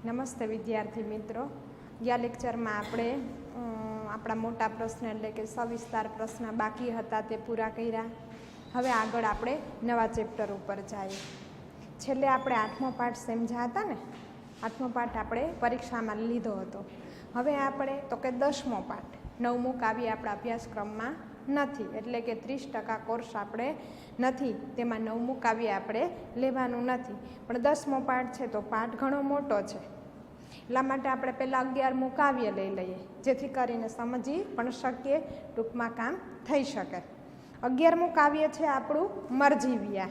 નમસ્તે વિદ્યાર્થી મિત્રો, ગયા લેક્ચરમાં આપણે આપણા મોટા પ્રશ્ન એટલે કે સવિસ્તાર પ્રશ્ન બાકી હતા તે પૂરા કર્યા. હવે આગળ આપણે નવા ચેપ્ટર ઉપર જઈએ. છેલ્લે આપણે 8મો પાઠ સમજ્યા હતા ને, 8મો પાઠ આપણે પરીક્ષામાં લીધો હતો. હવે આપણે તો કે 10મો પાઠ, 9મું કાવ્ય આપણા અભ્યાસક્રમમાં નથી, એટલે કે 30% કોર્સ આપણે નથી, તેમાં 9મું કાવ્ય આપણે લેવાનું નથી. પણ 10મો પાઠ છે તો પાઠ ઘણો મોટો છે, એટલા માટે આપણે પહેલાં 11મું કાવ્ય લઈ લઈએ, જેથી કરીને સમજી પણ શકીએ, ટૂંકમાં કામ થઈ શકે. 11મું કાવ્ય છે આપણું મરજીવ્યા.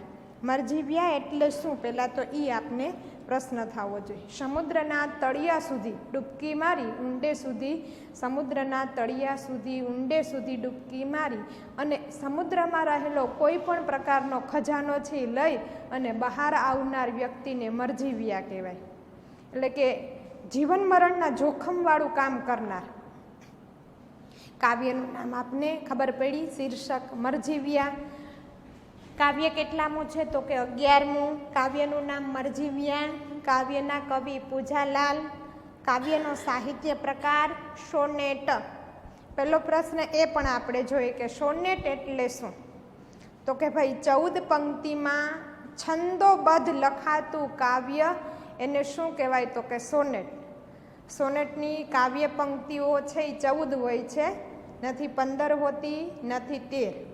મરજીવ્યા એટલે શું, પહેલાં તો એ આપને પ્રશ્ન થવો જોઈએ. સમુદ્રના તળિયા સુધી ડૂબકી મારી ઊંડે સુધી, સમુદ્રના તળિયા સુધી ઊંડે સુધી ડૂબકી મારી અને સમુદ્રમાં રહેલો કોઈ પણ પ્રકારનો ખજાનો છે લઈ અને બહાર આવનાર વ્યક્તિને મરજીવ્યા કહેવાય. એટલે કે જીવન મરણના જોખમવાળું કામ કરનાર. કાવ્યનું નામ આપને ખબર પડી, શીર્ષક મરજીવ્યા. કાવ્ય કેટલામું છે તો કે 11મું. કાવ્યનું નામ મરજીવ્યા. કાવ્યના કવિ પૂજાલાલ. કાવ્યનો સાહિત્ય પ્રકાર સોનેટ. પહેલો પ્રશ્ન એ પણ આપણે જોઈએ કે સોનેટ એટલે શું, તો કે ભાઈ 14 પંક્તિમાં છંદોબદ્ધ લખાતું કાવ્ય એને શું કહેવાય તો કે સોનેટ. સોનેટની કાવ્ય પંક્તિઓ છે એ 14 હોય છે, નથી 15 હોતી, નથી 13.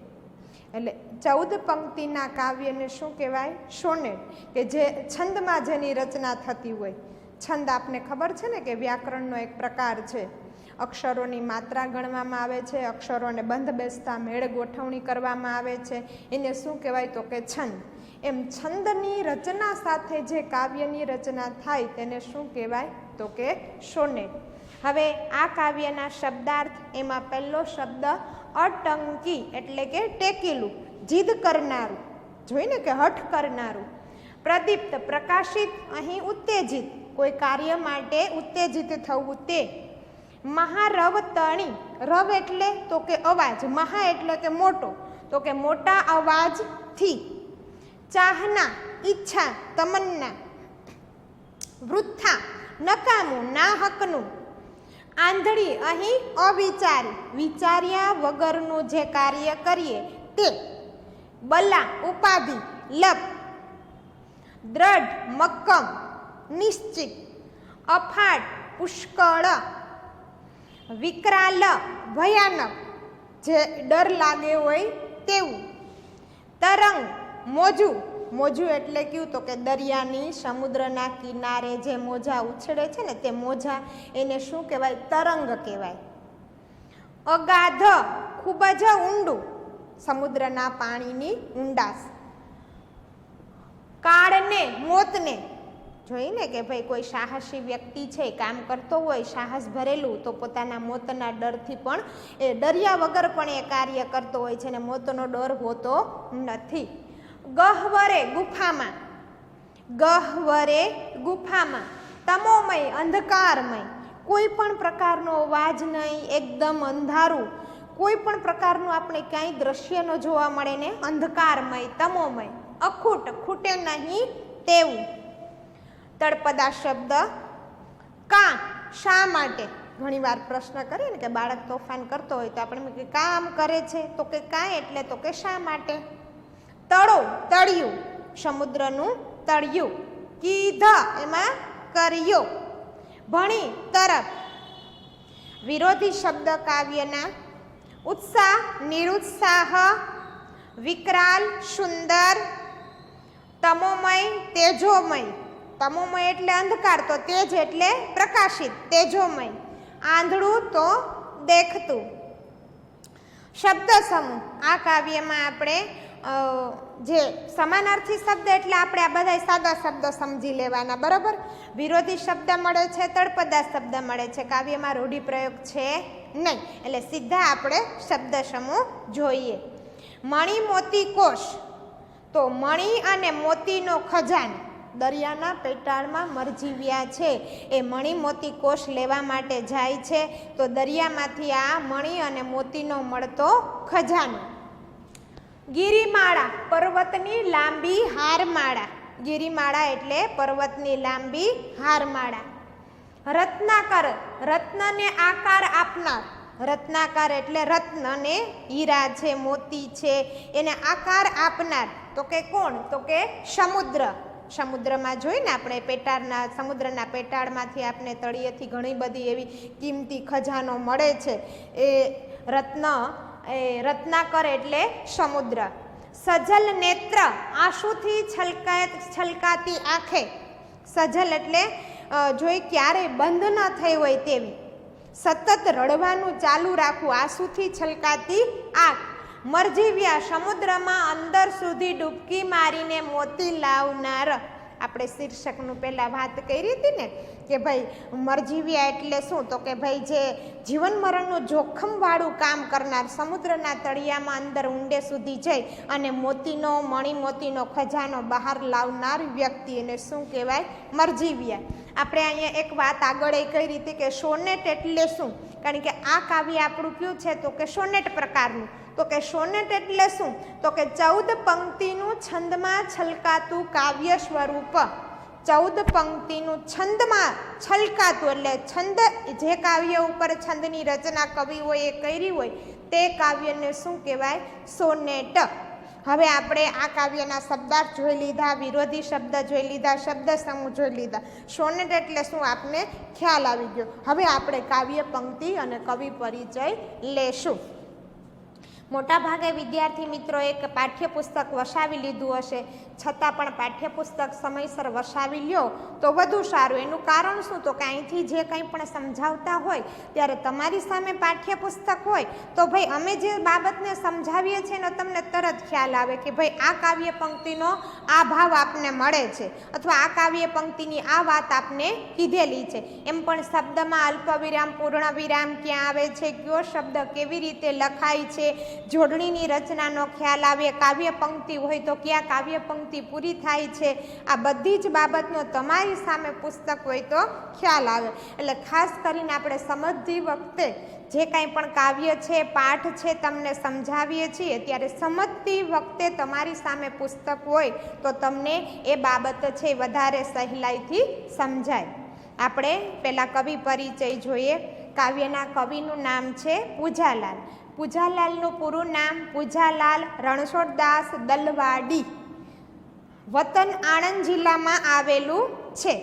એટલે 14 પંક્તિના કાવ્યને શું કહેવાય, સોનેટ, કે જે છંદમાં જેની રચના થતી હોય. છંદ આપને ખબર છે ને કે વ્યાકરણનો એક પ્રકાર છે. અક્ષરોની માત્રા ગણવામાં આવે છે, અક્ષરોને બંધ બેસતા મેળ ગોઠવણી કરવામાં આવે છે, એને શું કહેવાય તો કે છંદ. એમ છંદની રચના સાથે જે કાવ્યની રચના થાય તેને શું કહેવાય તો કે સોનેટ. હવે આ કાવ્યના શબ્દાર્થ, એમાં પહેલો શબ્દ અટંકી એટલે કે ટેકેલું, જીદ કરનારું, જોઈને કે હઠ કરનારું. પ્રદીપ્ત પ્રકાશિત, અહીં ઉત્તેજિત, કોઈ કાર્ય માટે ઉત્તેજિત થવું તે. મહારવ તણી, રવ એટલે તો કે અવાજ, મહા એટલે કે મોટો, તો કે મોટા અવાજથી. ચાહના ઈચ્છા, તમન્ના. વૃથા નકામું, ના હકનું. આંધળી, અહીં અવિચારી, વિચાર્યા વગરનું જે કાર્ય કરીએ તે. બલા ઉપાધિ, લપ. દ્રઢ મક્કમ, નિશ્ચિત. અફાટ પુષ્કળ. વિકરાલ ભયાનક, જે ડર લાગે હોય તેવું. તરંગ મોજું, મોજું એટલે કયું તો કે દરિયાની, સમુદ્રના કિનારે જે મોજા ઉછળે છે ને તે મોજા, એને શું કહેવાય, તરંગ કહેવાય. અગાધ ખૂબ જ ઊંડું, સમુદ્રના પાણીની ઊંડાસ. કાળને મોતને, જોઈને કે ભાઈ કોઈ સાહસી વ્યક્તિ છે, કામ કરતો હોય સાહસ ભરેલું, તો પોતાના મોતના ડરથી પણ એ ડર્યા વગર પણ એ કાર્ય કરતો હોય છે ને મોતનો ડર હોતો નથી. ગહ્વરે ગુફામાં, ગહ્વરે ગુફામાં. તમોમય અંધકારમય, કોઈ પણ પ્રકારનો અવાજ નહીં, એકદમ અંધારું, કોઈ પણ પ્રકારનું આપણે ક્યાંય દ્રશ્ય ન જોવા મળે ને અંધકારમય, તમોમય. અખૂટ, ખૂટે નહીં તેવું. તળપદા શબ્દ કા, શા માટે. ઘણી વાર પ્રશ્ન કરીએ ને કે બાળક તોફાન કરતો હોય તો આપણે કામ કરે છે તો કે કાંઈ એટલે તો કે શા માટે. તળો તળિયું, સમુદ્રનું તળિયું. કીધા, એમાં કર્યો. ભણી તરફ. વિરોધી શબ્દ કાવ્યના. ઉત્સાહ નિરુત્સાહ. વિકરાલ સુંદર. તમોમય તેજોમય, તમોમય એટલે અંધકાર, તો તેજ એટલે પ્રકાશિત, તેજોમય. આંધળું તો દેખતું. શબ્દ સમૂહ, આ કાવ્યમાં આપણે જે સમાનાર્થી શબ્દ એટલે આપણે આ બધા સાદા શબ્દો સમજી લેવાના, બરાબર. વિરોધી શબ્દ મળે છે, તળપદા શબ્દ મળે છે, કાવ્યમાં રૂઢિપ્રયોગ છે નહીં, એટલે સીધા આપણે શબ્દ સમૂહ જોઈએ. મણિ મોતી કોષ, તો મણિ અને મોતીનો ખજાનો દરિયાના પેટાળમાં મરજીવ્યા છે, એ મણિ મોતી કોષ લેવા માટે જાય છે, તો દરિયામાંથી આ મણિ અને મોતીનો મળતો ખજાનો. ગિરિમાળા, પર્વતની લાંબી હારમાળા. ગિરિમાળા એટલે પર્વતની લાંબી હારમાળા. રત્નાકર, રત્નને આકાર આપનાર. રત્નાકર એટલે રત્ન ને હીરા છે, મોતી છે, એને આકાર આપનાર. તો કે કોણ? તો કે સમુદ્ર. સમુદ્રમાં જોઈને આપણે પેટાળના, સમુદ્રના પેટાળમાંથી આપણે તળિયેથી ઘણી બધી એવી કિંમતી ખજાનો મળે છે. એ રત્ન, એ રત્નાકર એટલે સમુદ્ર. સજલ નેત્ર, આંસુથી છલકાતી આંખે. સજલ એટલે જોઈ ક્યારેય બંધ ન થઈ હોય તેવી, સતત રડવાનું ચાલુ રાખવું, આંસુથી છલકાતી આંખ. મરજીવ્યા, સમુદ્રમાં અંદર સુધી ડૂબકી મારીને મોતી લાવનાર. આપણે શીર્ષકનું પહેલાં વાત કરી હતી ને કે ભાઈ મરજીવ્યા એટલે શું? તો કે ભાઈ જે જીવન મરણનું જોખમવાળું કામ કરનાર, સમુદ્રના તળિયામાં અંદર ઊંડે સુધી જઈ અને મોતીનો, મણી મોતીનો ખજાનો બહાર લાવનાર વ્યક્તિ, એને શું કહેવાય? મરજીવ્યા. આપણે અહીંયા એક વાત આગળ એ કરી હતી કે સોનેટ એટલે શું? કારણ કે આ કાવ્ય આપણું કયું છે? તો કે સોનેટ પ્રકારનું. તો કે સોનેટ એટલે શું? તો કે 14 પંક્તિનું છંદમાં છલકાતું કાવ્ય સ્વરૂપ. 14 પંક્તિનું છંદમાં છલકાતું એટલે છંદ, જે કાવ્ય ઉપર છંદની રચના કવિઓએ કરી હોય તે કાવ્યને શું કહેવાય? સોનેટ. હવે આપણે આ કાવ્યના શબ્દાર્થ જોઈ લીધા, વિરોધી શબ્દ જોઈ લીધા, શબ્દ સમૂહ જોઈ લીધા. સોનેટ એટલે શું આપને ખ્યાલ આવી ગયો. હવે આપણે કાવ્ય પંક્તિ અને કવિ પરિચય લેશું. મોટા ભાગે વિદ્યાર્થી મિત્રો એક પાઠ્યપુસ્તક વસાવી લીધું હશે, છતાં પણ પાઠ્યપુસ્તક સમયસર વસાવી લ્યો તો વધુ સારું. એનું કારણ શું? તો કે અહીંથી જે કંઈ પણ સમજાવતા હોય ત્યારે તમારી સામે પાઠ્યપુસ્તક હોય તો ભાઈ અમે જે બાબતને સમજાવીએ છીએ ને તમને તરત ખ્યાલ આવે કે ભાઈ આ કાવ્ય પંક્તિનો આ ભાવ આપને મળે છે, અથવા આ કાવ્ય પંક્તિની આ વાત આપને કીધેલી છે. એમ પણ શબ્દમાં અલ્પવિરામ, પૂર્ણ વિરામ ક્યાં આવે છે, કયો શબ્દ કેવી રીતે લખાય છે, જોડણીની રચનાનો ખ્યાલ આવે. કાવ્ય પંક્તિ હોય તો ક્યાં કાવ્ય પંક્તિ પૂરી થાય છે, આ બધી જ બાબતનો તમારી સામે પુસ્તક હોય તો ખ્યાલ આવે. એટલે ખાસ કરીને આપણે સમજતી વખતે જે કાંઈ પણ કાવ્ય છે, પાઠ છે, તમને સમજાવીએ છીએ ત્યારે સમજતી વખતે તમારી સામે પુસ્તક હોય તો તમને એ બાબત છે વધારે સહેલાઈથી સમજાય. આપણે પહેલાં કવિ પરિચય જોઈએ. કાવ્યના કવિનું નામ છે પૂજાલાલ. પૂજાલાલનું પૂરું નામ પૂજાલાલ રણછોડદાસ દલવાડી. વતન આણંદ જિલ્લામાં આવેલું છે.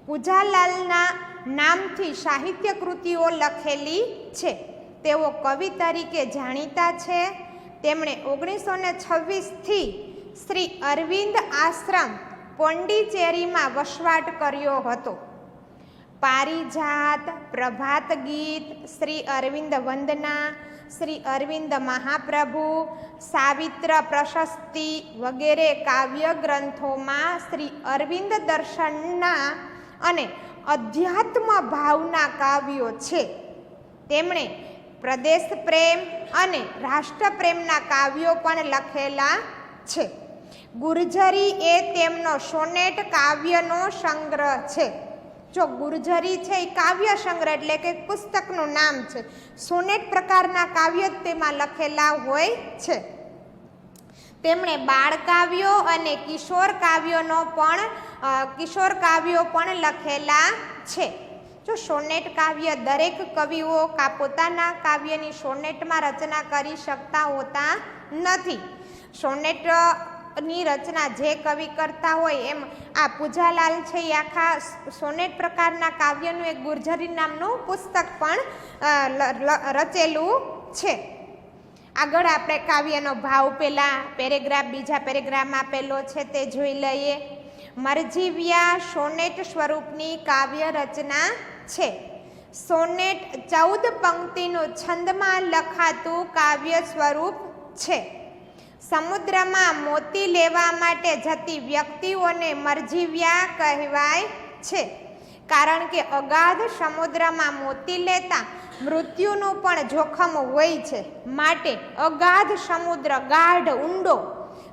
પૂજાલાલના નામથી સાહિત્ય કૃતિઓ લખેલી છે. તેઓ કવિ તરીકે જાણીતા છે. તેમણે 1926થી શ્રી અરવિંદ આશ્રમ પોંડિચેરીમાં વસવાટ કર્યો હતો. પારિજાત, પ્રભાત ગીત, શ્રી અરવિંદ વંદના, શ્રી અરવિંદ મહાપ્રભુ, સાવિત્ર પ્રશસ્તિ વગેરે કાવ્ય ગ્રંથોમાં શ્રી અરવિંદ દર્શનના અને અધ્યાત્મ ભાવના કાવ્યો છે. તેમણે પ્રદેશ પ્રેમ અને રાષ્ટ્રપ્રેમના કાવ્યો પણ લખેલા છે. ગુર્જરી એ તેમનો સોનેટ કાવ્યનો સંગ્રહ છે. જો ગુર્જરી છે એ કાવ્ય સંગ્રહ એટલે કે પુસ્તકનું નામ છે. સોનેટ પ્રકારના કાવ્ય તેમાં લખેલા હોય છે. તેમણે બાળ કાવ્યો અને કિશોર કાવ્યો પણ લખેલા છે. જો સોનેટ કાવ્ય દરેક કવિઓ પોતાના કાવ્યની સોનેટમાં રચના કરી શકતા હોતા નથી. સોનેટ ની રચના જે કવિ કરતા હોય એમ આ પૂજાલાલ છે એ આખા સોનેટ પ્રકારના કાવ્યનું એક ગુર્જરી નામનું પુસ્તક પણ રચેલું છે. આગળ આપણે કાવ્યનો ભાવ પહેલા પેરેગ્રાફ, બીજા પેરેગ્રાફમાં પહેલો છે તે જોઈ લઈએ. મરજીવ્યા સોનેટ સ્વરૂપની કાવ્ય રચના છે. સોનેટ 14 પંક્તિનું છંદમાં લખાતું કાવ્ય સ્વરૂપ છે. સમુદ્રમાં મોતી લેવા માટે જતી વ્યક્તિઓને મરજીવ્યા કહેવાય છે. કારણ કે અગાધ સમુદ્રમાં મોતી લેતા મૃત્યુનું પણ જોખમ હોય છે. માટે અગાધ સમુદ્ર, ગાઢ, ઊંડો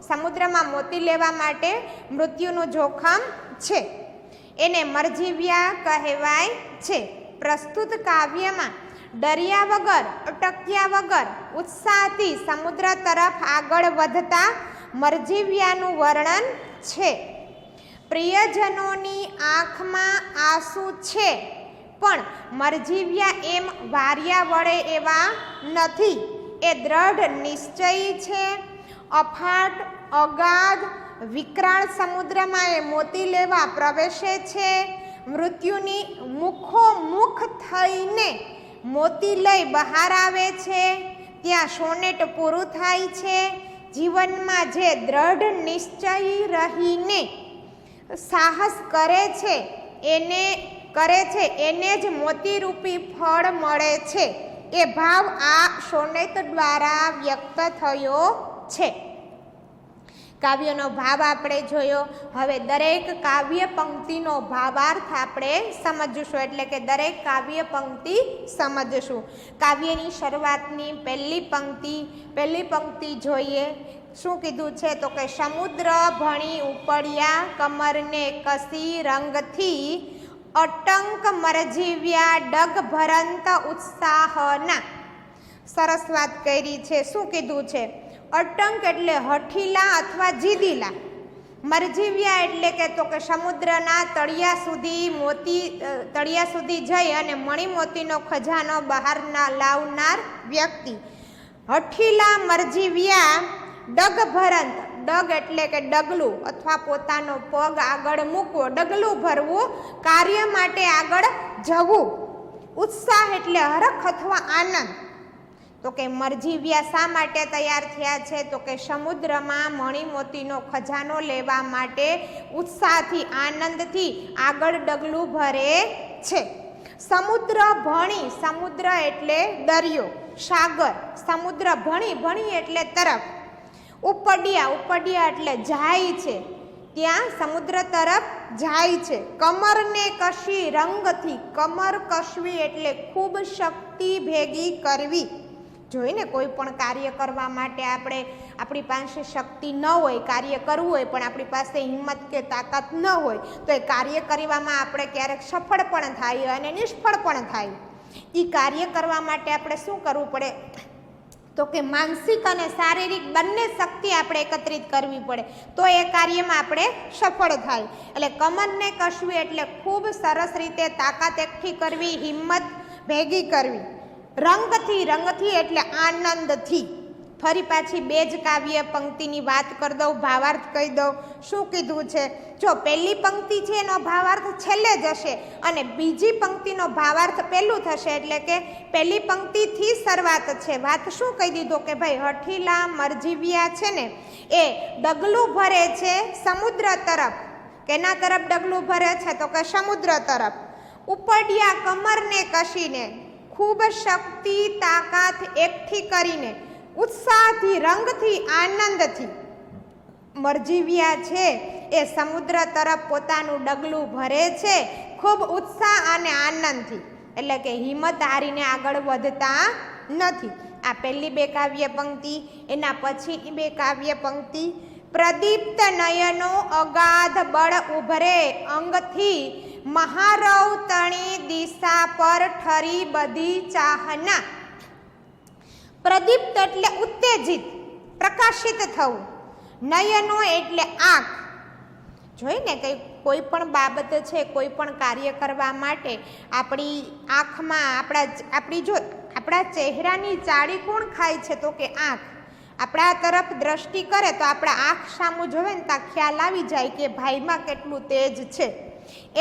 સમુદ્રમાં મોતી લેવા માટે મૃત્યુનું જોખમ છે. એને મરજીવ્યા કહેવાય છે. પ્રસ્તુત કાવ્યમાં ડર્યા વગર, અટક્યા વગર ઉત્સાહથી સમુદ્ર તરફ આગળ વધતા મરજીવ્યાનું વર્ણન છે. પ્રિયજનોની આંખમાં આંસુ છે પણ મરજીવ્યા એમ વાર્યા વળે એવા નથી. એ દ્રઢ નિશ્ચયી છે. અફાટ અગાધ વિકરાળ સમુદ્રમાં એ મોતી લેવા પ્રવેશે છે. મૃત્યુની મુખોમુખ થઈને મોતી લઈ બહાર આવે છે. ત્યાં સોનેટ પૂરું થાય છે. જીવનમાં જે દ્રઢ નિશ્ચયી રહીને સાહસ કરે છે એને જ મોતીરૂપી ફળ મળે છે. એ ભાવ આ સોનેટ દ્વારા વ્યક્ત થયો છે. કાવ્યનો ભાવ આપણે જોયો. હવે દરેક કાવ્ય પંક્તિનો ભાવાર્થ આપણે સમજીશું, એટલે કે દરેક કાવ્ય પંક્તિ સમજીશું. કાવ્યની શરૂઆતની પહેલી પંક્તિ જોઈએ. શું કીધું છે? તો કે સમુદ્ર ભણી ઉપડ્યા કમરને કસી રંગથી અટંક મરજીવ્યા ડગ ભરંત ઉત્સાહના. સરસ વાત કરી છે. શું કીધું છે? અટંક એટલે હઠીલા અથવા જીદીલા. મરજીવ્યા એટલે કે તો કે સમુદ્રના તળિયા સુધી જઈ અને મણિમોતીનો ખજાનો બહાર લાવનાર વ્યક્તિ. હઠીલા મરજીવ્યા ડગ ભરંત. ડગ એટલે કે ડગલું અથવા પોતાનો પગ આગળ મૂકવો, ડગલું ભરવું, કાર્ય માટે આગળ જવું. ઉત્સાહ એટલે હરખ અથવા આનંદ. તો કે મરજીવ્યા શા માટે તૈયાર થયા છે? તો કે સમુદ્રમાં મણિમોતીનો ખજાનો લેવા માટે ઉત્સાહથી આનંદથી આગળ ડગલું ભરે છે. સમુદ્ર ભણી. સમુદ્ર એટલે દરિયો, સાગર. સમુદ્ર ભણી એટલે તરફ. ઉપડ્યા એટલે જાય છે, ત્યાં સમુદ્ર તરફ જાય છે. કમરને કશી રંગથી. કમર કશવી એટલે ખૂબ શક્તિ ભેગી કરવી. જોઈને કોઈ પણ કાર્ય કરવા માટે આપણી પાસે શક્તિ ન હોય, કાર્ય કરવું હોય પણ આપણી પાસે હિંમત કે તાકાત ન હોય તો એ કાર્ય કરવામાં આપણે ક્યારેક સફળ પણ થાય અને નિષ્ફળ પણ થાય. એ કાર્ય કરવા માટે આપણે શું કરવું પડે? તો કે માનસિક અને શારીરિક બંને શક્તિ આપણે એકત્રિત કરવી પડે તો એ કાર્યમાં આપણે સફળ થાય. એટલે કમરને કશવી એટલે ખૂબ સરસ રીતે તાકાત એકઠી કરવી, હિંમત ભેગી કરવી. રંગથી એટલે આનંદથી. ફરી પાછી બે જ કાવ્ય પંક્તિની વાત કરી દઉં, ભાવાર્થ કહી દઉં. શું કીધું છે? જો પહેલી પંક્તિ છે એનો ભાવાર્થ છેલ્લે જશે અને બીજી પંક્તિનો ભાવાર્થ પહેલું થશે. એટલે કે પહેલી પંક્તિથી શરૂઆત છે. વાત શું કહી દીધો કે ભાઈ હઠીલા મરજીવ્યા છે ને એ ડગલું ભરે છે સમુદ્ર તરફ. કેના તરફ ડગલું ભરે છે? તો કે સમુદ્ર તરફ. ઉપડ્યા કમરને કસીને, ખૂબ શક્તિ તાકાત એકઠી કરીને, ઉત્સાહથી, રંગથી, આનંદથી મરજીવ્યા છે એ સમુદ્ર તરફ પોતાનું ડગલું ભરે છે ખૂબ ઉત્સાહ અને આનંદથી. એટલે કે હિંમત હારીને આગળ વધતા નથી. આ પહેલી બે કાવ્ય પંક્તિ. એના પછીની બે કાવ્ય પંક્તિ. પ્રદીપ્ત નયનો અગાધ બળ ઉભરે અંગથી મહારવ તણી દિશા પર ઠરી બધી ચાહના. પ્રદીપ્ત એટલે ઉત્તેજિત, પ્રકાશિત થવું. નયનો એટલે આંખ. જોઈને કે કોઈ પણ બાબત છે, કોઈ પણ કાર્ય કરવા માટે આપણી આંખમાં આપણા ચહેરાની ચાળી કોણ ખાય છે? તો કે આંખ. આપણા તરફ દ્રષ્ટિ કરે તો આપણા આંખ સામું જોવે ને ત્યાં ખ્યાલ આવી જાય કે ભાઈમાં કેટલું તેજ છે.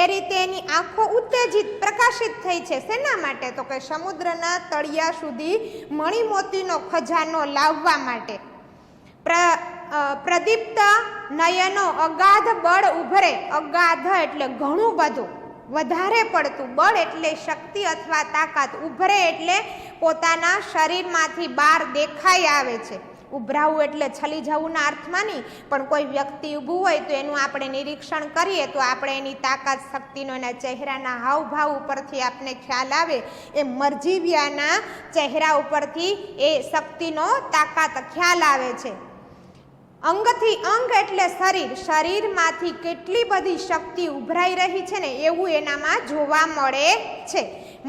એ રીતે એની આંખો ઉત્તેજિત, પ્રકાશિત થઈ છે. શેના માટે? તો કે સમુદ્રના તળિયા સુધી મણિમોતીનો ખજાનો લાવવા માટે. પ્રદીપ્ત નયનો અગાધ બળ ઉભરે. અગાધ એટલે ઘણું બધું, વધારે પડતું. બળ એટલે શક્તિ અથવા તાકાત. ઉભરે એટલે પોતાના શરીરમાંથી બહાર દેખાઈ આવે છે. ઉભરાવું એટલે છલી જવુંના અર્થમાં નહીં, પણ કોઈ વ્યક્તિ ઊભું હોય તો એનું આપણે નિરીક્ષણ કરીએ તો આપણે એની તાકાત, શક્તિનો એના ચહેરાના હાવભાવ ઉપરથી આપને ખ્યાલ આવે. એ મરજીવ્યાના ચહેરા ઉપરથી એ શક્તિનો તાકાત ખ્યાલ આવે છે. અંગથી, અંગ એટલે શરીર. શરીરમાંથી કેટલી બધી શક્તિ ઉભરાઈ રહી છે ને એવું એનામાં જોવા મળે છે.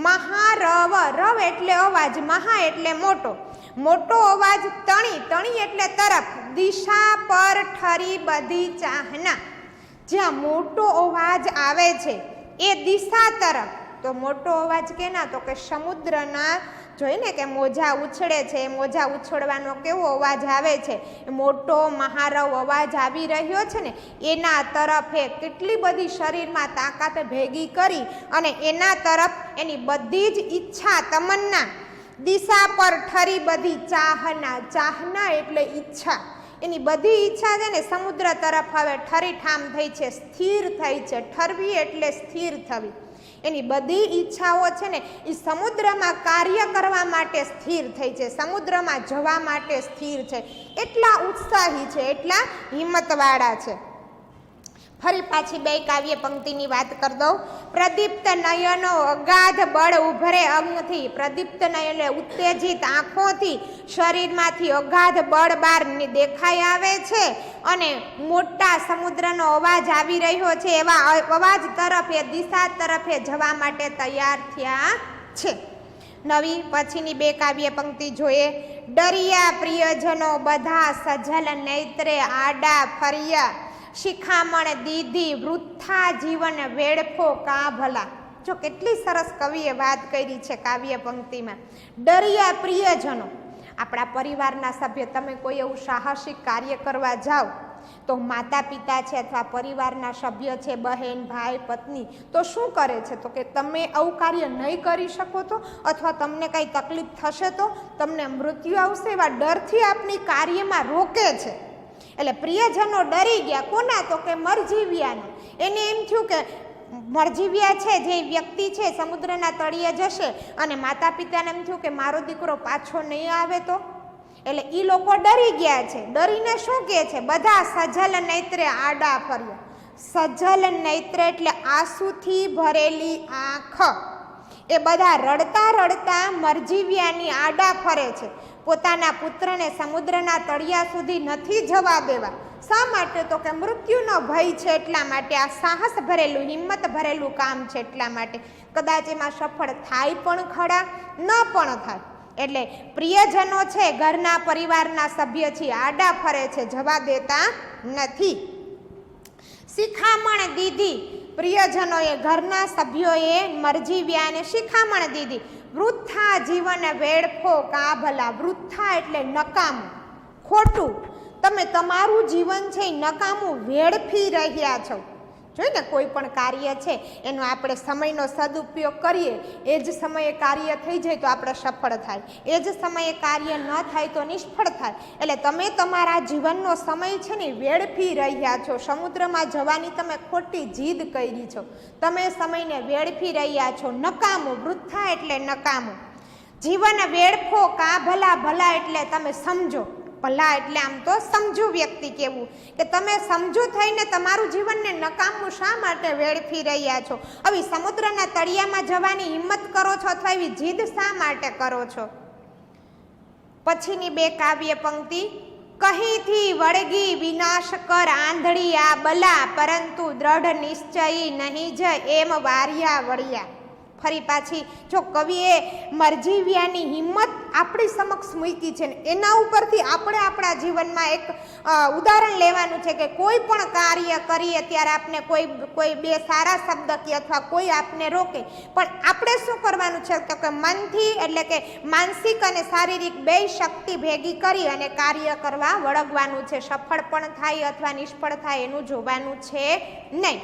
મહારવ. રવ એટલે અવાજ, મહા એટલે મોટો. મોટો અવાજ તણી. તણી એટલે તરફ. દિશા પર ઠરી બધી ચાહના. જ્યાં મોટો અવાજ આવે છે એ દિશા તરફ. તો મોટો અવાજ કેના? તો કે સમુદ્રના. જોઈને કે મોજા ઉછળે છે, મોજા ઉછળવાનો કેવો અવાજ આવે છે, મોટો મહારવ અવાજ આવી રહ્યો છે ને, એના તરફે કેટલી બધી શરીરમાં તાકાત ભેગી કરી અને એના તરફ એની બધી જ ઈચ્છા તમન્ના દિશા પર ઠરી બધી ચાહના એટલે ઈચ્છા, એની બધી ઈચ્છા છે ને સમુદ્ર તરફ હવે ઠરીઠામ થઈ છે, સ્થિર થઈ છે. ઠરવી એટલે સ્થિર થવી. એની બધી ઈચ્છાઓ છે ને એ સમુદ્રમાં કાર્ય કરવા માટે સ્થિર થઈ છે, સમુદ્રમાં જવા માટે સ્થિર છે. એટલા ઉત્સાહી છે, એટલા હિંમતવાળા છે. ફરી પાછી બે કાવ્ય પંક્તિની વાત કરી દઉં. પ્રદીપ્ત નયનો અગાધ બળ ઉભરે અંગથી. પ્રદીપ્ત નયન એટલે ઉત્તેજિત આંખોથી શરીરમાંથી અગાધ બળ બહાર દેખાઈ આવે છે અને મોટા સમુદ્રનો અવાજ આવી રહ્યો છે. એવા અવાજ તરફ એ દિશા તરફે જવા માટે તૈયાર થયા છે. નવી પછીની બે કાવ્ય પંક્તિ જોઈએ. ડરિયા પ્રિયજનો બધા સજલ નેત્રે આડા ફર્યા, શિખામણ દીધી વૃથા જીવન વેડફો કા ભલા. જો કેટલી સરસ કવિએ વાત કરી છે કાવ્ય પંક્તિમાં. ડરિયા પ્રિયજનો, આપણા પરિવારના સભ્ય, તમે કોઈ એવું સાહસિક કાર્ય કરવા જાઓ તો માતા પિતા છે અથવા પરિવારના સભ્ય છે, બહેન ભાઈ પત્ની, તો શું કરે છે? તો કે તમે આવું કાર્ય નહીં કરી શકો તો, અથવા તમને કંઈ તકલીફ થશે તો, તમને મૃત્યુ આવશે, એવા ડરથી આપની કાર્યમાં રોકે છે. એટલે પ્રિયજનો ડરી ગયા. કોના? તો કે મરજીવ્યાનો. એને એમ થયું કે મરજીવ્યા છે જે વ્યક્તિ છે સમુદ્રના તળિયે જશે અને માતા પિતાને એમ થયું કે મારો દીકરો પાછો નહીં આવે તો, એટલે એ લોકો ડરી ગયા છે. ડરીને શું કહે છે? બધા સજલ નેત્રે આડા ફર્યા. સજલ નેત્ર એટલે આંસુથી ભરેલી આંખ. એ બધા રડતા રડતા મરજીવ્યાની આડા ફરે છે. પોતાના પુત્રને સમુદ્રના તળિયા સુધી નથી જવા દેવા. શા માટે? તો કે મૃત્યુનો ભય છે, એટલા માટે. આ સાહસ ભરેલું, હિંમત ભરેલું કામ છે, એટલા માટે. કદાચ એમાં સફળ થાય પણ ખરા, ન પણ થાય. એટલે પ્રિયજનો છે, ઘરના પરિવારના સભ્ય છે, આડા ફરે છે, જવા દેતા નથી. શિખામણ દીધી. પ્રિયજનોએ, ઘરના સભ્યોએ મરજીવ્યાને શિખામણ દીધી. વૃથા જીવન વેડફો કા ભલા. વૃથા એટલે નકામું, ખોટું. તમે તમારું જીવન છે એ નકામું વેડફી રહ્યા છો. જોઈ ને, કોઈ પણ કાર્ય છે એનો આપણે સમયનો સદુપયોગ કરીએ, એ જ સમયે કાર્ય થઈ જાય તો આપણે સફળ થાય, એ જ સમયે કાર્ય ન થાય તો નિષ્ફળ થાય. એટલે તમે તમારા જીવનનો સમય છે ને વેડફી રહ્યા છો. સમુદ્રમાં જવાની તમે ખોટી જીદ કરી છો, તમે સમયને વેડફી રહ્યા છો. નકામું, વૃથા એટલે નકામું. જીવન વેડફો કા ભલા. ભલા એટલે તમે સમજો, ભલા એટલે આમ તો સમજુ વ્યક્તિ કેવું, કે તમે સમજુ થઈને તમારું જીવનને નકામું શા માટે વેડફી રહ્યા છો? આવી સમુદ્રના તળિયામાં જવાની હિંમત કરો છો અથવા એવી જીદ શા માટે કરો છો? પછીની બે કાવ્ય પંક્તિ. કહીથી વળગી વિનાશ કર આંધળી આ બલા, પરંતુ દ્રઢ નિશ્ચયી નહીં જ એમ વાર્યા વળ્યા. ફરી પાછી જો કવિએ મરજીવ્યાની હિંમત આપણી સમક્ષ મૂકી છે ને એના ઉપરથી આપણે આપણા જીવનમાં એક ઉદાહરણ લેવાનું છે કે કોઈ પણ કાર્ય કરીએ ત્યારે આપણે કોઈ બે સારા શબ્દ કે અથવા કોઈ આપને રોકે, પણ આપણે શું કરવાનું છે? તો કે મનથી, એટલે કે માનસિક અને શારીરિક બે શક્તિ ભેગી કરી અને કાર્ય કરવા વળગવાનું છે. સફળ પણ થાય અથવા નિષ્ફળ થાય એનું જોવાનું છે નહીં.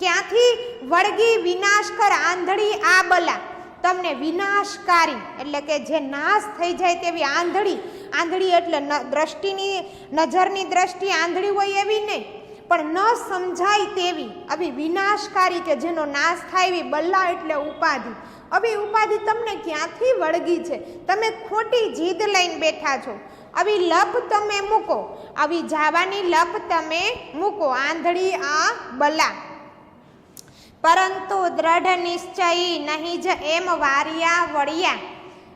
ક્યાંથી વળગી વિનાશ કર આંધળી આ બલા. તમને વિનાશકારી એટલે કે જે નાશ થઈ જાય તેવી આંધળી. આંધળી એટલે દ્રષ્ટિની, નજરની દ્રષ્ટિ આંધળી હોય એવી નહીં, પણ ન સમજાય તેવી આવી વિનાશકારી કે જેનો નાશ થાય એવી. બલ્લા એટલે ઉપાધિ. આવી ઉપાધિ તમને ક્યાંથી વળગી છે? તમે ખોટી જીદ લઈને બેઠા છો. આવી લપ તમે મૂકો, આવી જાવાની લપ તમે મૂકો. આંધળી આ બલા. પરંતુ દ્રઢ નિશ્ચયી નહીં જ એમ વાર્યા વળ્યા.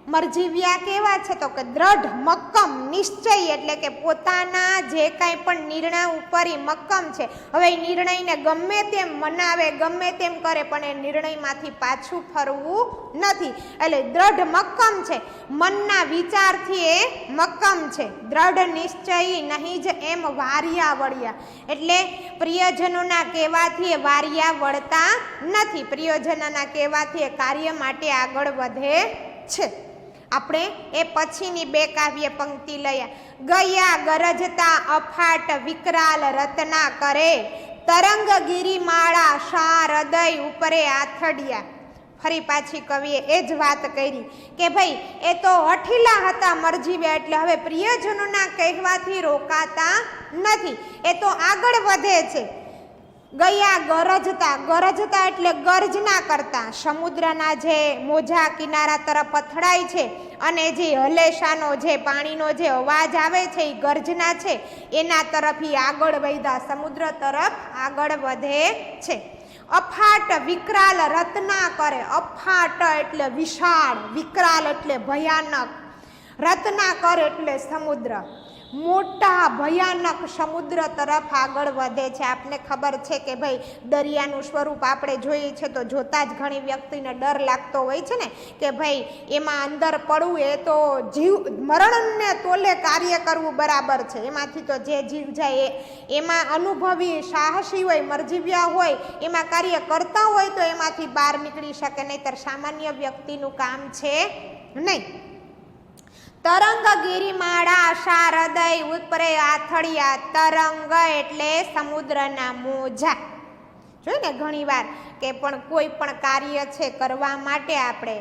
મરજીવ્યા કેવા છે તો કે દ્રઢ, મક્કમ, નિશ્ચય એટલે કે પોતાના જે કાંઈ પણ નિર્ણય ઉપર મક્કમ છે. હવે એ નિર્ણયને ગમે તેમ મનાવે, ગમે તેમ કરે, પણ એ નિર્ણયમાંથી પાછું ફરવું નથી. એટલે દ્રઢ મક્કમ છે, મનના વિચારથી એ મક્કમ છે. દ્રઢ નિશ્ચય નહીં જ એમ વાર્યા વળ્યા, એટલે પ્રિયજનોના કહેવાથી એ વાર્યા વળતા નથી. પ્રિયજનોના કહેવાથી એ કાર્ય માટે આગળ વધે છે. આપણે એ પછીની બે કાવ્ય પંક્તિ લઈએ. ગયા ગરજતા અફાટ વિકરાલ રત્ના કરે, તરંગ ગિરિમાળા શા હૃદય ઉપરે આથડિયા. ફરી પાછી કવિએ એ જ વાત કરી કે ભાઈ એ તો હઠીલા હતા મરજીવ્યા, એટલે હવે પ્રિયજનોના કહેવાથી રોકાતા નથી, એ તો આગળ વધે છે. ગયા ગરજતા, ગરજતા એટલે ગર્જના કરતા, સમુદ્રના જે મોજા કિનારા તરફ અથડાય છે અને જે હલેસાનો જે પાણીનો જે અવાજ આવે છે એ ગર્જના છે, એના તરફ આગળ વધ્યા, સમુદ્ર તરફ આગળ વધે છે. અફાટ વિકરાલ રત્ના કરે, અફાટ એટલે વિશાળ, વિકરાલ એટલે ભયાનક, રત્ના કરે એટલે સમુદ્ર, મોટા ભયાનક સમુદ્ર તરફ આગળ વધે છે. આપને ખબર છે કે ભાઈ દરિયાનું સ્વરૂપ આપણે જોઈએ છે તો જોતા જ ઘણી વ્યક્તિને ડર લાગતો હોય છે ને કે ભાઈ એમાં અંદર પડવું એ તો જીવ મરણને તોલે કાર્ય કરવું બરાબર છે. એમાંથી તો જે જીવ જાય એમાં અનુભવી સાહસી હોય, મરજીવ્યા હોય, એમાં કાર્ય કરતા હોય તો એમાંથી બહાર નીકળી શકે, નહીંતર સામાન્ય વ્યક્તિનું કામ છે નહીં. તરંગ ગિરિમાળા શા હૃદય ઉપરે આથડિયા, તરંગ એટલે સમુદ્રના મોજા. જોઈ ને ઘણી વાર કે પણ કોઈ પણ કાર્ય છે કરવા માટે આપણે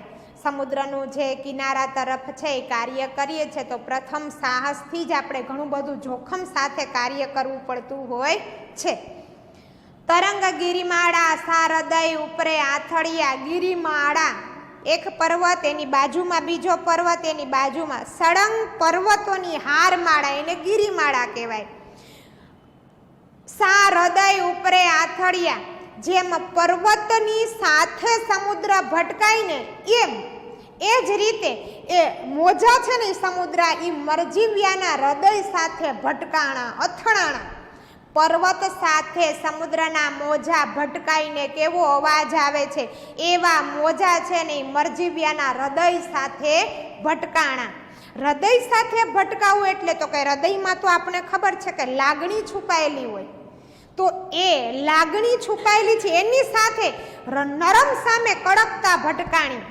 સમુદ્રનું જે કિનારા તરફ છે એ કાર્ય કરીએ છીએ તો પ્રથમ સાહસથી જ આપણે ઘણું બધું જોખમ સાથે કાર્ય કરવું પડતું હોય છે. તરંગ ગિરિમાળા શા હૃદય ઉપરે આથડિયા, ગિરિમાળા એક પર્વત, એની બાજુમાં બીજો પર્વત, એની બાજુમાં સળંગ પર્વતોની હારમાળા, એને ગિરિમાળા કહેવાય. શા હૃદય ઉપરે આથડિયા, જેમ પર્વતની સાથે સમુદ્ર ભટકાય ને એમ એ જ રીતે એ મોજા છે ને સમુદ્ર એ મરજીવ્યાના હૃદય સાથે ભટકાણા, અથડાણા. પર્વત સાથે સમુદ્રના મોજા ભટકાઈને કેવો અવાજ આવે છે, એવા મોજા છે ને મરજીવ્યાના હૃદય સાથે ભટકાણા. હૃદય સાથે ભટકાવું એટલે તો કે હૃદયમાં તો આપણે ખબર છે કે લાગણી છુપાયેલી હોય, તો એ લાગણી છુપાયેલી છે એની સાથે નરમ સામે કડકતા ભટકાણી.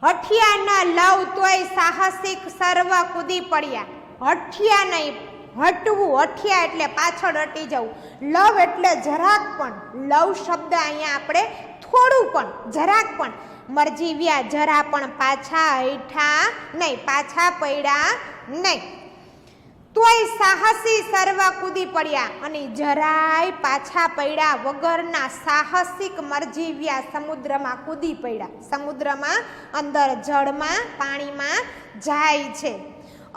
હઠિયા ન લવ તોય સાહસિક સર્વ કૂદી પડ્યા. હઠિયા નહીં, હટવું, હઠિયા એટલે પાછળ હટી જવું, લવ એટલે જરાક પણ, લવ શબ્દ અહીંયા આપણે થોડું પણ, જરાક પણ, મરજીવ્યા જરા પણ પાછા હૈઠા નહીં, પાછા પડ્યા નહીં. તોય સાહસી સર્વ કૂદી પડ્યા, અને જરાય પાછા પડ્યા વગરના સાહસિક મરજીવ્યા સમુદ્રમાં કૂદી પડ્યા. સમુદ્રમાં અંદર જળમાં, પાણીમાં જાય છે.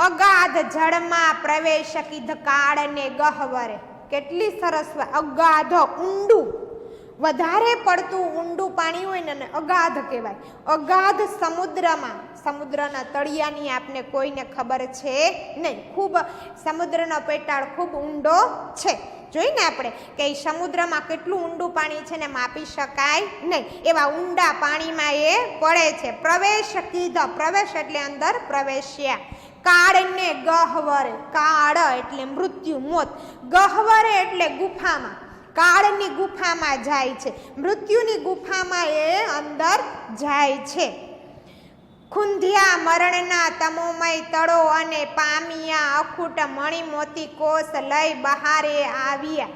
અગાધ જળમાં પ્રવેશ કીધ કાળને ગહવરે. કેટલી સરસ, અગાધ ઊંડું, વધારે પડતું ઊંડું પાણી હોય ને અગાધ કહેવાય. અગાધ સમુદ્રમાં, સમુદ્રના તળિયાની આપને કોઈને ખબર છે નહીં, ખૂબ સમુદ્રનો પેટાળ ખૂબ ઊંડો છે. જોઈને આપણે કે સમુદ્રમાં કેટલું ઊંડું પાણી છે ને માપી શકાય નહીં, એવા ઊંડા પાણીમાં એ પડે છે. પ્રવેશ કીધ, પ્રવેશ એટલે અંદર પ્રવેશ્યા. કાળને ગહવરે, કાળ એટલે મૃત્યુ, મોત, ગહવરે એટલે ગુફામાં, કાળની ગુફામાં જાય છે, મૃત્યુની ગુફામાં એ અંદર જાય છે. ખુંધ્યા મરણના તમોમય તળો અને પામિયા અખૂટ મણિ મોતી કોષ લઈ બહારે આવ્યા.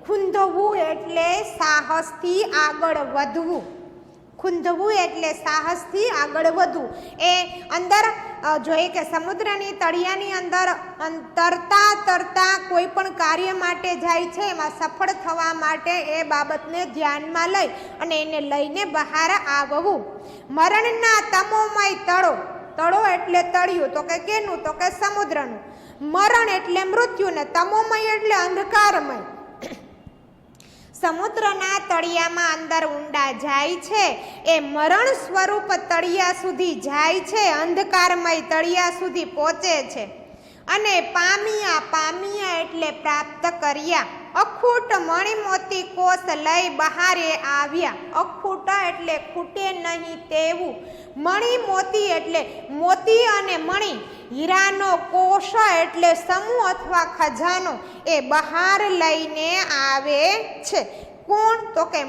ખુંધવું એટલે સાહસથી આગળ વધવું, ખુંધવું એટલે સાહસથી આગળ વધવું. એ અંદર જોઈએ કે સમુદ્રની તળિયાની અંદર તરતા તરતા કોઈ પણ કાર્ય માટે જાય છે, એમાં સફળ થવા માટે એ બાબતને ધ્યાનમાં લઈ અને એને લઈને બહાર આવવું. મરણના તમોમય તળો, તળો એટલે તળિયું, તો કે કેનું, તો કે સમુદ્રનું. મરણ એટલે મૃત્યુ ને તમોમય એટલે અંધકારમય. સમુદ્રના તળિયામાં અંદર ઊંડા જાય છે એ મરણ સ્વરૂપ તળિયા સુધી જાય છે, અંધકારમય તળિયા સુધી પહોંચે છે. અને પામિયા એટલે પ્રાપ્ત કર્યા, અખૂટ મણિમોતી કોષ લઈ બહારે આવ્યા. અખૂટ એટલે ખૂટે નહીં તેવું, મણિમોતી એટલે મોતી અને મણિ, હીરાનો કોષ એટલે સમૂહ અથવા ખજાનો એ બહાર લઈને આવે છે. કોણ? તો કે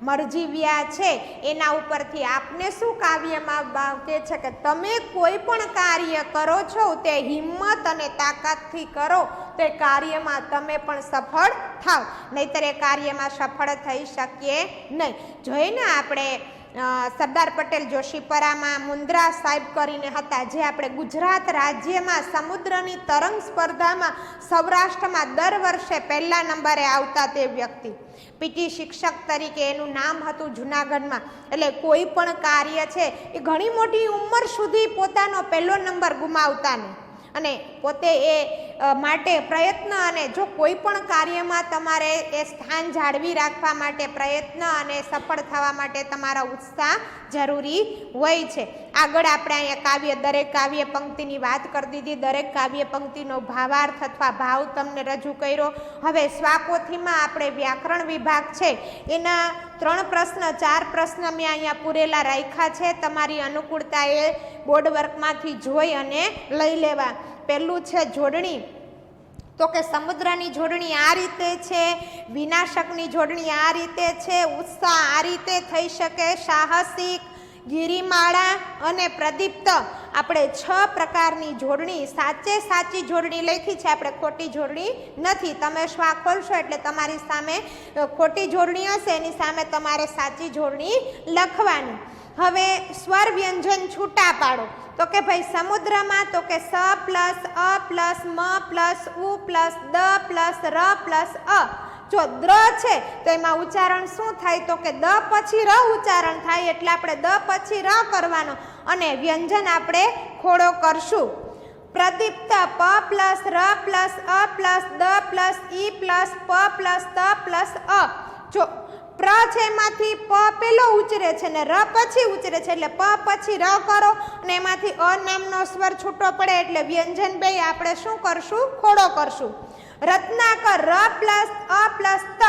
મરજીવ્યા છે. એના ઉપરથી આપને શું કાવ્યમાં કહે છે કે તમે કોઈ પણ કાર્ય કરો છો તે હિંમત અને તાકાતથી કરો તો એ કાર્યમાં તમે પણ સફળ થાવ, નહીતર એ કાર્યમાં સફળ થઈ શકીએ નહીં. જોઈને આપણે સરદાર પટેલ જોશીપરામાં મુન્દ્રા સાહેબ કરીને હતા, જે આપણે ગુજરાત રાજ્યમાં સમુદ્રની તરંગ સ્પર્ધામાં સૌરાષ્ટ્રમાં દર વર્ષે પહેલા નંબરે આવતા તે વ્યક્તિ, પીટી શિક્ષક તરીકે એનું નામ હતું જુનાગઢમાં. એટલે કોઈ પણ કાર્ય છે એ ઘણી મોટી ઉંમર સુધી પોતાનો પહેલો નંબર ગુમાવતા નહીં, અને પોતે એ માટે પ્રયત્ન, અને જો કોઈ પણ કાર્યમાં તમારે એ સ્થાન જાળવી રાખવા માટે પ્રયત્ન અને સફળ થવા માટે તમારા ઉત્સાહ જરૂરી હોય છે. આગળ આપણે અહીંયા દરેક કાવ્ય પંક્તિની વાત કરી દીધી, દરેક કાવ્ય પંક્તિનો ભાવાર્થ અથવા ભાવ તમને રજૂ કર્યો. હવે સ્વાપોથીમાં આપણે વ્યાકરણ વિભાગ છે એના 3 પ્રશ્ન 4 પ્રશ્ન મેં અહીંયા પૂરેલા રાખ્યા છે, તમારી અનુકૂળતાએ બોર્ડ વર્કમાંથી જોઈ અને લઈ લેવા. પહેલું છે જોડણી, તો કે સમુદ્રની જોડણી આ રીતે છે, વિનાશકની જોડણી આ રીતે છે, ઉત્સાહ આ રીતે થઈ શકે, સાહસિક, ગિરિમાળા અને પ્રદીપ્ત. આપણે 6 પ્રકારની જોડણી, સાચી જોડણી લખી છે, આપણે ખોટી જોડણી નથી. તમે શ્વા ખોલશો એટલે તમારી સામે ખોટી જોડણી હશે, એની સામે તમારે સાચી જોડણી લખવાની. હવે સ્વર વ્યંજન છૂટા પાડો, તો કે ભાઈ સમુદ્રમાં, તો કે સ પ્લસ અ પ્લસ મ પ્લસ ઉ પ્લસ દ પ્લસ ર પ્લસ અ. જો દ્ર છે તો એમાં ઉચ્ચારણ શું થાય? તો કે દ પછી ર ઉચ્ચારણ થાય, એટલે આપણે દ પછી ર કરવાનો અને વ્યંજન આપણે ખોડો કરશું. પ્રદીપ્ત પ પ્લસ ર પ્લસ અ પ્લસ દ પ્લસ ઈ પ્લસ પ પ્લસ ત પ્લસ અ. જો પ્ર છે એમાંથી પ પેલો ઉચ્ચરે છે ને ર પછી ઉચ્ચરે છે, એટલે પ પછી ર કરો અને એમાંથી અ નામનો સ્વર છૂટો પડે એટલે વ્યંજન બે આપણે શું કરશું? ખોડો કરશું. રત્નાકર ર પ્લસ અ પ્લસ ત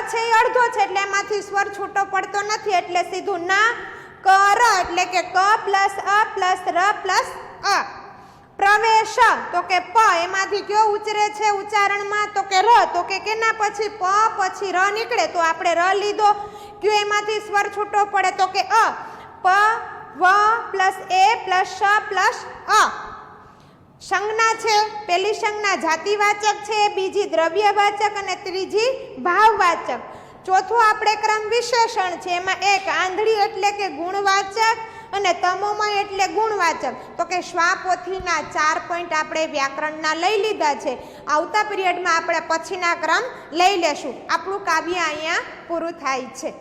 છે એ અડધો છે એટલે એમાંથી સ્વર છૂટો પડતો નથી, એટલે સીધું ના કર એટલે કે ક પ્લસ અ પ્લસ ર પ્લસ અ. પ્રવેશ, તો કે પ એમાંથી કયો ઉચ્ચરે છે ઉચ્ચારણમાં? તો કે ર. તો કે કેના પછી પ પછી ર નીકળે તો આપણે ર લીધો. કયો એમાંથી સ્વર છૂટો પડે? તો કે અ. પ વ પ્લસ એ પ્લસ શ પ્લસ અ. સંજ્ઞા છે, પહેલી સંજ્ઞા જાતિવાચક છે, બીજી દ્રવ્યવાચક અને ત્રીજી ભાવવાચક. ચોથું આપણે ક્રમ વિશેષણ છે, એમાં એક આંધળી એટલે કે ગુણવાચક અને તમોમય એટલે ગુણવાચક. તો કે શ્વાપોથીના 4 પોઈન્ટ આપણે વ્યાકરણના લઈ લીધા છે. આવતા પીરિયડમાં આપણે પછીના ક્રમ લઈ લેશું. આપણું કાવ્ય અહીંયા પૂરું થાય છે.